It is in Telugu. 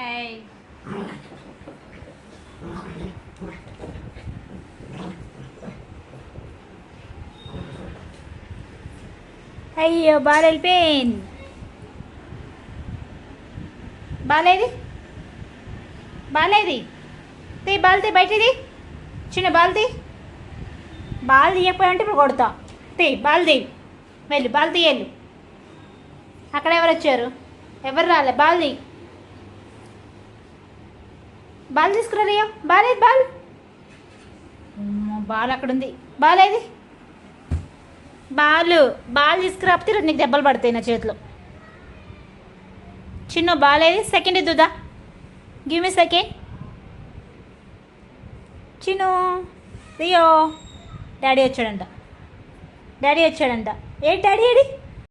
Hey. అయ్యో బాల్ వెళ్ళిపోయింది. బాలేది బాలేది తీ బాల్ తీ బయటిది చిన్న బాల్ తీ. బాల్ తీయకపోయాలంటే ఇప్పుడు కొడతా. తీ బాల్ తీ వెళ్ళు బాల్ తీయళ్ళు. అక్కడ ఎవరు వచ్చారు? ఎవరు రాలే. బాల్ తీ. బాల్ తీసుకురా రియో. బాలేదు బాల్. బాల్ అక్కడ ఉంది. బాల్ ఏది? బాల్ తీసుకురాపితే నీకు దెబ్బలు పడతాయి నా చేతిలో. చిన్న బాల్ ఏది? సెకండ్ ఇద్దుదా. Give me second. చిన్ను రియో డాడీ వచ్చాడంట. ఏంటి డాడీ ఏడి?